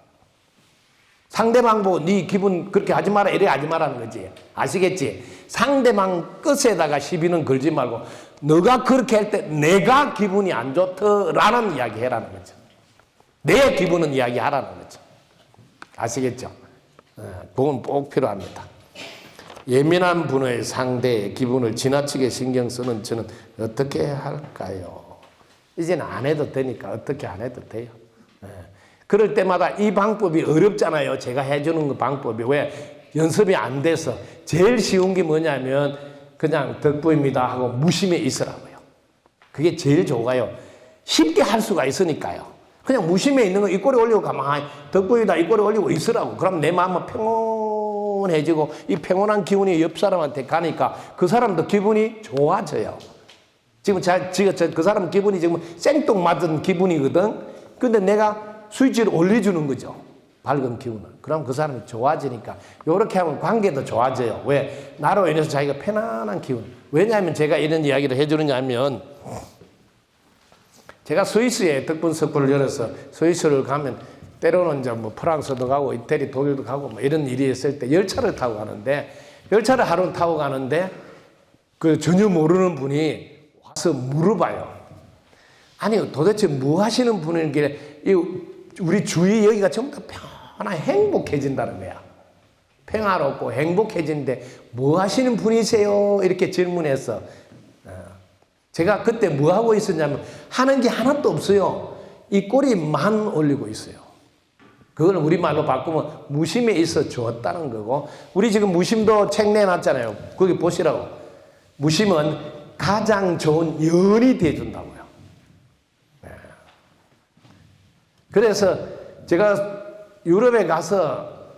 상대방 보고 네 기분 그렇게 하지 마라, 이래 하지 마라는 거지. 아시겠지? 상대방 끝에다가 시비는 걸지 말고 너가 그렇게 할 때 내가 기분이 안 좋더라는 이야기 해라는 거죠. 내 기분은 이야기하라는 거죠. 아시겠죠? 그건 꼭 필요합니다. 예민한 분의 상대의 기분을 지나치게 신경 쓰는 저는 어떻게 할까요? 이제는 안 해도 되니까 어떻게 안 해도 돼요. 그럴 때마다 이 방법이 어렵잖아요. 제가 해주는 그 방법이. 왜? 연습이 안 돼서. 제일 쉬운 게 뭐냐면 그냥 덕부입니다 하고 무심해 있으라고요. 그게 제일 좋아요. 쉽게 할 수가 있으니까요. 그냥 무심해 있는 거 입꼬리 올리고 가만히 덕부입니다 입꼬리 올리고 있으라고. 그럼 내 마음은 평온해지고, 이 평온한 기운이 옆 사람한테 가니까 그 사람도 기분이 좋아져요. 지금 그 사람 기분이 지금 생뚱맞은 기분이거든. 근데 내가 스위치를 올려주는 거죠. 밝은 기운을. 그럼 그 사람이 좋아지니까. 이렇게 하면 관계도 좋아져요. 왜? 나로 인해서 자기가 편안한 기운. 왜냐하면 제가 이런 이야기를 해주느냐 하면, 제가 스위스에 덕분 석부를 열어서 스위스를 가면 때로는 이제 뭐 프랑스도 가고 이태리, 독일도 가고 뭐 이런 일이 있을 때 열차를 타고 가는데, 열차를 하루 타고 가는데 그 전혀 모르는 분이 와서 물어봐요. 아니 도대체 뭐 하시는 분인데 우리 주위 여기가 전부 다 편안하게 행복해진다는 거야. 평화롭고 행복해지는데 뭐 하시는 분이세요? 이렇게 질문해서 제가 그때 뭐 하고 있었냐면 하는 게 하나도 없어요. 이 꼬리만 올리고 있어요. 그걸 우리말로 바꾸면 무심에 있어 주었다는 거고, 우리 지금 무심도 책 내놨잖아요. 거기 보시라고. 무심은 가장 좋은 연이 돼준다고요. 그래서 제가 유럽에 가서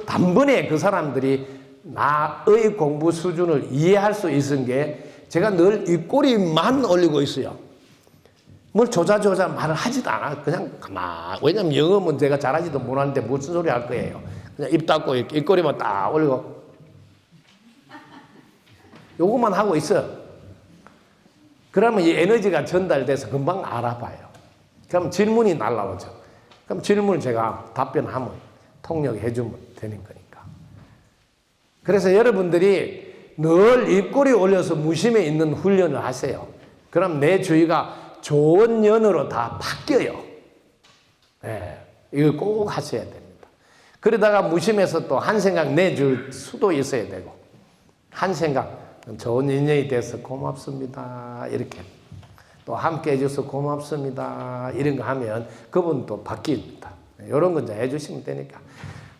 단번에 그 사람들이 나의 공부 수준을 이해할 수 있은 게, 제가 늘 이 꼬리만 올리고 있어요. 뭘 조자조자 말을 하지도 않아. 그냥 가만. 왜냐면 영어는 제가 잘하지도 못하는데 무슨 소리 할 거예요. 그냥 입 닫고 이 꼬리만 딱 올리고 요것만 하고 있어. 그러면 이 에너지가 전달돼서 금방 알아봐요. 그럼 질문이 날라오죠. 그럼 질문을 제가 답변하면 통역해주면 되는 거니까. 그래서 여러분들이 늘 입꼬리 올려서 무심해 있는 훈련을 하세요. 그럼 내 주위가 좋은 년으로 다 바뀌어요. 네, 이거 꼭 하셔야 됩니다. 그러다가 무심해서 또 한 생각 내줄 수도 있어야 되고, 한 생각 좋은 인연이 돼서 고맙습니다 이렇게, 또 함께 해줘서 고맙습니다 이런 거 하면 그분 또 바뀝니다. 이런 거 이제 해주시면 되니까.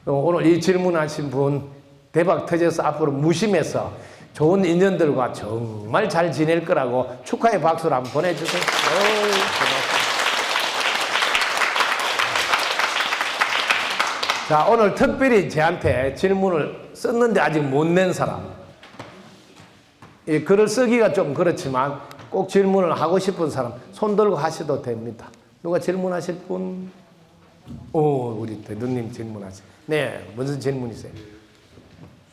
오늘 이 질문하신 분 대박 터져서 앞으로 무심해서 좋은 인연들과 정말 잘 지낼 거라고 축하의 박수를 한번 보내주세요. 고맙습니다. 자, 오늘 특별히 저한테 질문을 썼는데 아직 못 낸 사람, 이 글을 쓰기가 좀 그렇지만 꼭 질문을 하고 싶은 사람 손 들고 하셔도 됩니다. 누가 질문하실 분? 우리 대두님 질문하세요. 네, 무슨 질문이세요?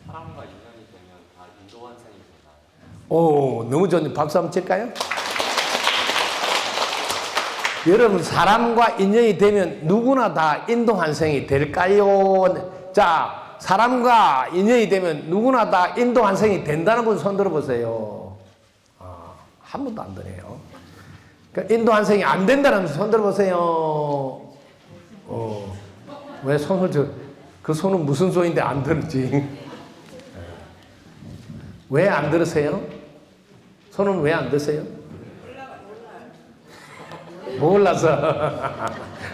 사람과 인연이 되면 다 인도환생이 되나요? 너무 좋네. 박수 한번 칠까요? 여러분, 사람과 인연이 되면 누구나 다 인도환생이 될까요? 자, 사람과 인연이 되면 누구나 다 인도환생이 된다는 분 손 들어보세요. 한 분도 안 드네요. 그러니까 인도환생이 안 된다는 분 손 들어보세요. 왜 손을 그 손은 무슨 소인데 안 들지? 왜 안 들으세요? 손은 왜 안 드세요? 몰라서.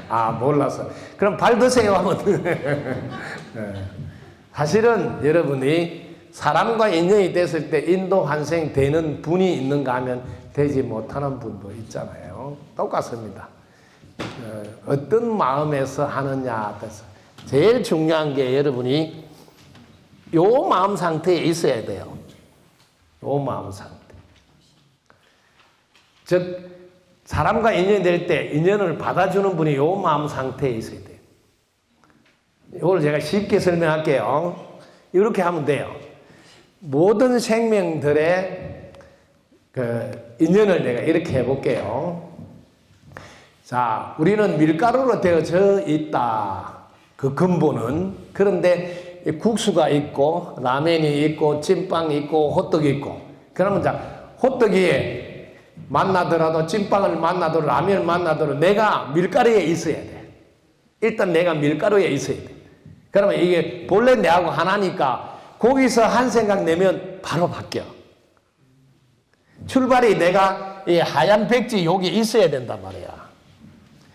아, 몰라서. 그럼 발 드세요 하면. 예. 사실은 여러분이 사람과 인연이 됐을 때 인도 환생 되는 분이 있는가 하면 되지 못하는 분도 있잖아요. 똑같습니다. 어떤 마음에서 하느냐 뜻. 제일 중요한 게 여러분이 요 마음 상태에 있어야 돼요. 요 마음 상태. 즉 사람과 인연이 될 때 인연을 받아주는 분이 요 마음 상태에 있어야 돼요. 이걸 제가 쉽게 설명할게요. 이렇게 하면 돼요. 모든 생명들의 그 인연을 내가 이렇게 해볼게요. 자, 우리는 밀가루로 되어져 있다. 그 근본은. 그런데 국수가 있고 라면이 있고 찐빵이 있고 호떡이 있고, 그러면 자, 호떡이 만나더라도 찐빵을 만나더라도 라면을 만나더라도 내가 밀가루에 있어야 돼. 일단 내가 밀가루에 있어야 돼. 그러면 이게 본래 내하고 하나니까 거기서 한 생각 내면 바로 바뀌어. 출발이 내가 이 하얀 백지 여기 있어야 된단 말이야.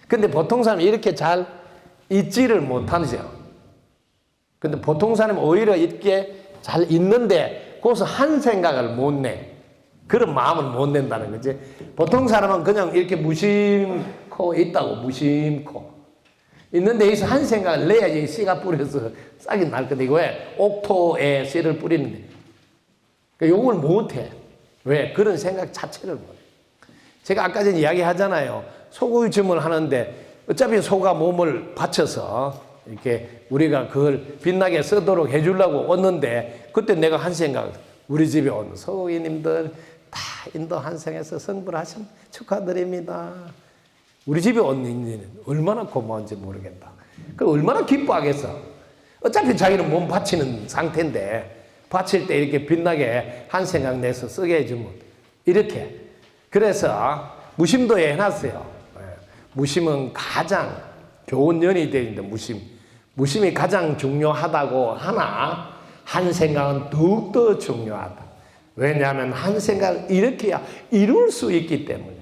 근데 보통 사람이 이렇게 잘 잊지를 못하죠. 근데 보통 사람은 오히려 있게 잘 있는데 거기서 한 생각을 못 내. 그런 마음을 못 낸다는 거지. 보통 사람은 그냥 이렇게 무심코 있다고, 무심코. 있는데 여기서 한 생각을 내야지 씨가 뿌려서 싹이 날 건데, 왜? 옥토에 씨를 뿌리는데. 그러니까 요걸 못 해. 왜? 그런 생각 자체를 못 해. 제가 아까 전에 이야기 하잖아요. 소고기 주문을 하는데 어차피 소가 몸을 바쳐서 이렇게 우리가 그걸 빛나게 쓰도록 해주려고 왔는데, 그때 내가 한 생각, 우리 집에 온 소고기님들 다 인도 환생에서 성불하신 축하드립니다. 우리 집에 온 인지는 얼마나 고마운지 모르겠다. 그 얼마나 기뻐하겠어. 어차피 자기는 몸 바치는 상태인데 바칠 때 이렇게 빛나게 한 생각 내서 쓰게 해주면 이렇게. 그래서 무심도에 해놨어요. 무심은 가장 좋은 년이 되는데 무심이 가장 중요하다고 하나 한 생각은 더욱더 중요하다. 왜냐하면 한 생각을 일으켜야 이룰 수 있기 때문에.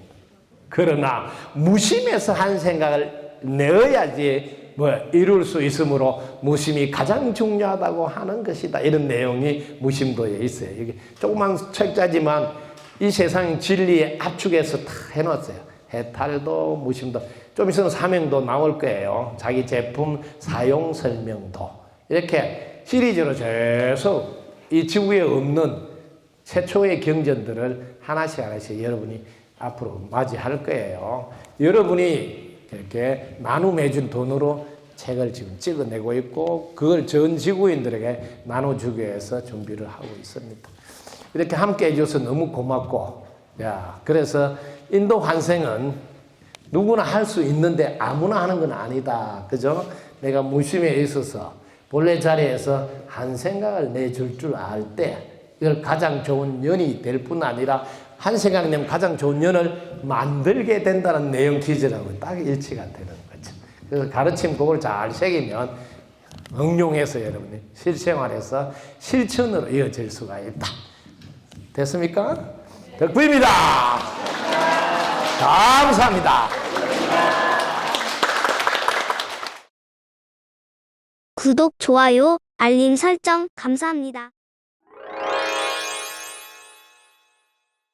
그러나 무심에서 한 생각을 내어야지 이룰 수 있으므로 무심이 가장 중요하다고 하는 것이다. 이런 내용이 무심도에 있어요. 이게 조그만 책자지만 이 세상 진리의 압축해서 다 해놨어요. 해탈도 무심도. 좀 있으면 사명도 나올 거예요. 자기 제품 사용 설명도. 이렇게 시리즈로 계속 이 지구에 없는 최초의 경전들을 하나씩 여러분이 앞으로 맞이할 거예요. 여러분이 이렇게 나눔해준 돈으로 책을 지금 찍어내고 있고 그걸 전 지구인들에게 나눠주기 위해서 준비를 하고 있습니다. 이렇게 함께 해줘서 너무 고맙고, 그래서 인도 환생은 누구나 할 수 있는데 아무나 하는 건 아니다. 그죠? 내가 무심에 있어서 본래 자리에서 한 생각을 내줄 줄 알 때 이걸 가장 좋은 년이 될 뿐 아니라 한 생각 내면 가장 좋은 년을 만들게 된다는 내용 기제라고 딱 일치가 되는 거죠. 그래서 가르침 그걸 잘 새기면 응용해서 여러분이 실생활에서 실천으로 이어질 수가 있다. 됐습니까? 덕분입니다. 감사합니다. 구독, 좋아요, 알림 설정 감사합니다.